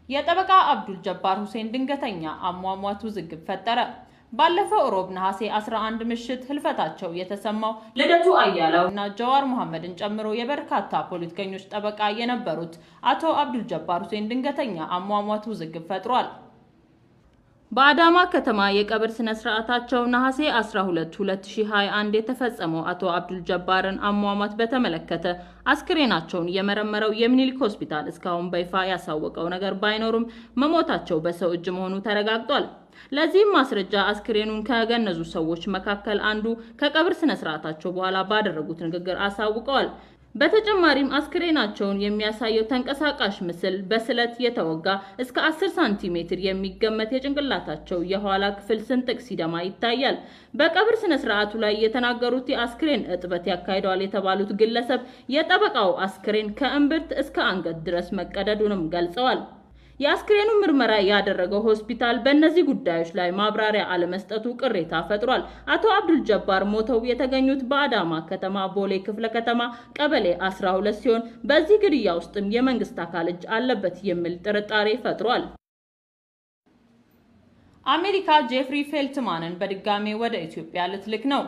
የጠበቃ አብዱል ጀባር ሁሴን ድንገተኛ አሟሟት ውዝግብ ፈጠረ። ባለፈው ሮብ ነሐሴ 11 ምሽት ህልፈታቸው የተሰማው ልደቱ አያሌውና ጀዋር መሐመድን ጨምሮ የበርካታ ፖለቲከኞች ጠበቃ የነበሩት አቶ አብዱል ጀባር ሁሴን ድንገተኛ አሟሟት ውዝግብ ፈጥሯል። በአዳማ ከተማ የቀብር ስነ ስርዓታቸው ነሐሴ 12 2021 የተፈጸመው አቶ አብዱል ጀባርን አሟሟት በተመለከተ አስክሬናቸውን የመረመረው የሚኒሊክ ሆስፒታል እስካሁን በይፋ ያሳወቀው ነገር ባይኖርም መሞታቸው በሰው እጅ መሆኑ ተረጋግጧል። ለዚህም ማስረጃ አስክሬኑን ከገነዙ ሰዎች መካከል አንዱ ከቀብር ስነ ስርዓታቸው በኋላ ባደረጉት ንግግር አሳውቀዋል። በተጨማሪም አስክሬናቸውን የሚያሳየው ተንቀሳቃሽ ምስል በስለት የተወጋ እስከ 10 ሳንቲሜትር የሚገመት የጭንቅላታቸው የኋላ ክፍል ስንጥቅ ሲደማ ይታያል። በቀብር ስነ ስርዓቱ ላይ የተናገሩት የአስክሬን እጥበት ያካሂደዋል የተባሉት ግለሰብ የጠበቃው አስክሬን ከእምብርት እስከ አንገት ድረስ መቀደዱንም ገልጸዋል። የአስክሬኑ ምርመራ ያደረገው ሆስፒታል በእነዚህ ጉዳዮች ላይ ማብራሪያ አለመስጠቱ ቅሬታ ፈጥሯል። አቶ አብዱል ጀባር ሞተው የተገኙት በአዳማ ከተማ ቦሌ ክፍለ ከተማ ቀበሌ 12 ሲሆን በዚህ ግድያ ውስጥም የመንግስት አካል እጅ አለበት የሚል ጥርጣሬ ፈጥሯል። አሜሪካ ጄፍሪ ፌልትማንን በድጋሜ ወደ ኢትዮጵያ ልትልክ ነው።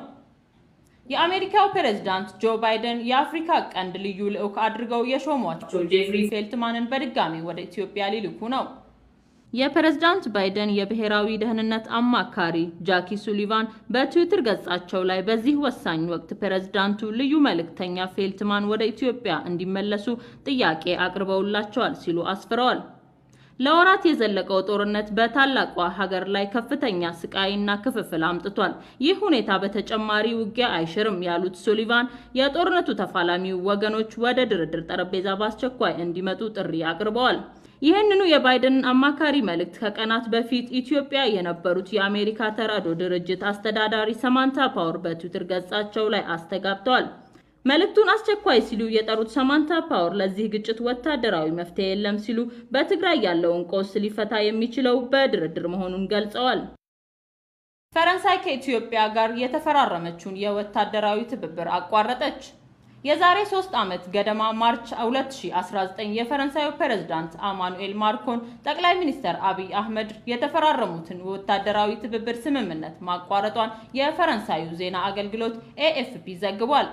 የአሜሪካው ፕሬዝዳንት ጆ ባይደን የአፍሪካ ቀንድ ልዩ ልዑክ አድርገው የሾሟቸው ጄፍሪ ፌልትማንን በድጋሜ ወደ ኢትዮጵያ ሊልኩ ነው። የፕሬዝዳንት ባይደን የብሔራዊ ደህንነት አማካሪ ጃኪ ሱሊቫን በትዊተር ገጻቸው ላይ በዚህ ወሳኝ ወቅት ፕሬዝዳንቱ ልዩ መልእክተኛ ፌልትማን ወደ ኢትዮጵያ እንዲመለሱ ጥያቄ አቅርበውላቸዋል ሲሉ አስፍረዋል። ለወራት የዘለቀው ጦርነት በታላቋ ሀገር ላይ ከፍተኛ ስቃይና ክፍፍል አምጥቷል። ይህ ሁኔታ በተጨማሪ ውጊያ አይሽርም ያሉት ሱሊቫን የጦርነቱ ተፋላሚ ወገኖች ወደ ድርድር ጠረጴዛ በአስቸኳይ እንዲመጡ ጥሪ አቅርበዋል። ይህንኑ የባይደን አማካሪ መልእክት ከቀናት በፊት ኢትዮጵያ የነበሩት የአሜሪካ ተራድኦ ድርጅት አስተዳዳሪ ሰማንታ ፓወር በትዊተር ገጻቸው ላይ አስተጋብተዋል። መልእክቱን አስቸኳይ ሲሉ የጠሩት ሰማንታ ፓወር ለዚህ ግጭት ወታደራዊ መፍትሄ የለም ሲሉ በትግራይ ያለውን ቀውስ ሊፈታ የሚችለው በድርድር መሆኑን ገልጸዋል። ፈረንሳይ ከኢትዮጵያ ጋር የተፈራረመችውን የወታደራዊ ትብብር አቋረጠች። የዛሬ 3 ዓመት ገደማ ማርች 2019 የፈረንሳዩ ፕሬዝዳንት ኢማኑኤል ማክሮን ጠቅላይ ሚኒስትር አብይ አህመድ የተፈራረሙትን ወታደራዊ ትብብር ስምምነት ማቋረጧን የፈረንሳዩ ዜና አገልግሎት ኤኤፍፒ ዘግቧል።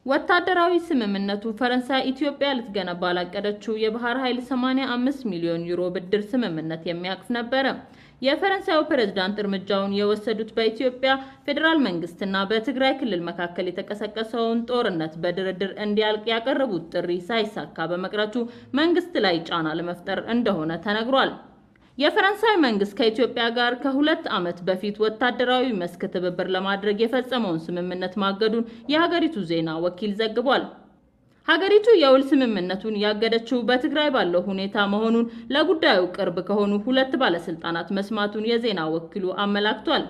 ወታደራዊ ስምምነቱ ፈረንሳይ ኢትዮጵያ ልትገነባ ላቀደችው የባህር ኃይል 85 ሚሊዮን ዩሮ ብድር ስምምነት የሚያቅፍ ነበር። የፈረንሳዩ ፕሬዝዳንት እርምጃውን የወሰዱት በኢትዮጵያ ፌደራል መንግስትና በትግራይ ክልል መካከል የተቀሰቀሰውን ጦርነት በድርድር እንዲያልቅ ያቀረቡት ጥሪ ሳይሳካ በመቅረቱ መንግስት ላይ ጫና ለመፍጠር እንደሆነ ተነግሯል። የፈረንሳይ መንግስት ከኢትዮጵያ ጋር ከ2 ዓመት በፊት ወታደራዊ መስክ ትብብር ለማድረግ የፈጸመውን ስምምነት ማገዱን የሀገሪቱ ዜና ወኪል ዘግቧል። ሀገሪቱ የውል ስምምነቱን ያገደችው በትግራይ ባለው ሁኔታ መሆኑን ለጉዳዩ ቅርብ ከሆኑ 2 ባለስልጣናት መስማቱን የዜና ወኪሉ አመላክቷል።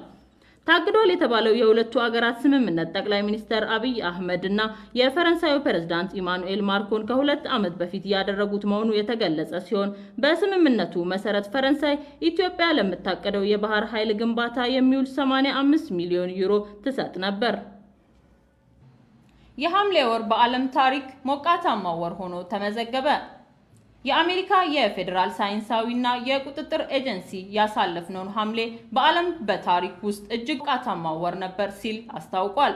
ታግዷል የተባለው የሁለቱ አገራት ስምምነት ጠቅላይ ሚኒስትር አብይ አህመድ እና የፈረንሳዩ ፕሬዝዳንት ኢማኑኤል ማክሮን ከ2 ዓመት በፊት ያደረጉት መሆኑ የተገለጸ ሲሆን በስምምነቱ መሰረት ፈረንሳይ ኢትዮጵያ ለምታቀደው የባህር ኃይል ግንባታ የሚውል 85 ሚሊዮን ዩሮ ትሰጥ ነበር። የሐምሌ ወር በዓለም ታሪክ ሞቃታማ ወር ሆኖ ተመዘገበ። የአሜሪካ የፌደራል ሳይንሳዊና የቁጥጥር ኤጀንሲ ያሳለፍነውን ሐምሌ በዓለም በታሪክ ውስጥ እጅግ ሞቃታማ ወር ነበር ሲል አስታውቋል።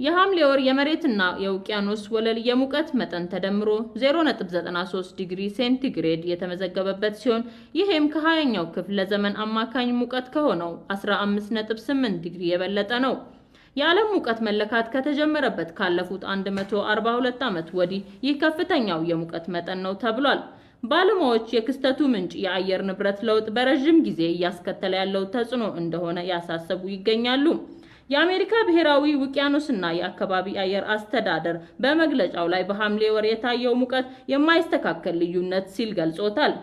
የሐምሌ ወር የመሬትና የውቅያኖስ ወለል የሙቀት መጠን ተደምሮ 0.93 ዲግሪ ሴንቲግሬድ የተመዘገበበት ሲሆን ይሄም ከ20ኛው ክፍለ ዘመን አማካኝ ሙቀት ከሆነው 15.8 ዲግሪ የበለጠ ነው። የዓለም ሙቀት መለካት ከተጀመረበት ካለፉት 142 ዓመት ወዲህ ይህ ከፍተኛው የሙቀት መጠን ነው ተብሏል። ባለሙያዎች የክስተቱ ምንጭ የአየር ንብረት ለውጥ በረጅም ጊዜ እያስከተለ ያለው ተጽዕኖ እንደሆነ ያሳሰቡ ይገኛሉ። የአሜሪካ ብሔራዊ ውቅያኖስና የአካባቢ አየር አስተዳደር በመግለጫው ላይ በሐምሌ ወር የታየው ሙቀት የማይስተካከል ልዩነት ሲል ገልጾታል።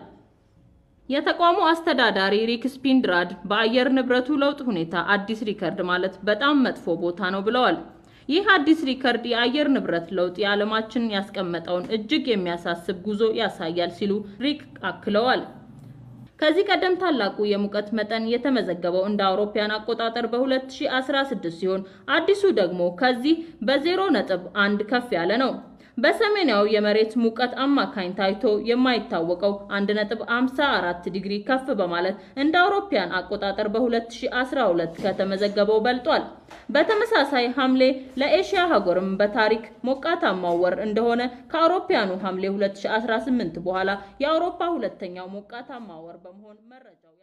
የተቋሙ አስተዳዳሪ ሪክ ስፒንድራድ በአየር ንብረቱ ለውጥ ሁኔታ አዲስ ሪከርድ ማለት በጣም መጥፎ ቦታ ነው ብለዋል። ይህ አዲስ ሪከርድ የአየር ንብረት ለውጥ የዓለማችን ያስቀመጠውን እጅግ የሚያሳስብ ጉዞ ያሳያል ሲሉ ሪክ አክለዋል። ከዚህ ቀደም ታላቁ የሙቀት መጠን የተመዘገበው እንደ አውሮፓውያን አቆጣጠር በ2016 ሲሆን አዲሱ ደግሞ ከዚህ በ0.1 ከፍ ያለ ነው። በሰሜናዊ የመሬት ሙቀት አማካኝ ታይቶ የማይታወቀው 1.54 ዲግሪ ከፍ በማለት እንደ አውሮፓውያን አቆጣጠር በ2012 ከተመዘገበው በልጧል። በተመሳሳይ ሐምሌ ለኤሽያ ሀገርም በታሪክ ሞቃታማው ወር እንደሆነ ከአውሮፓውያኑ ሐምሌ 2018 በኋላ የአውሮፓ ሁለተኛው ሞቃታማ ወር በመሆን መረጃው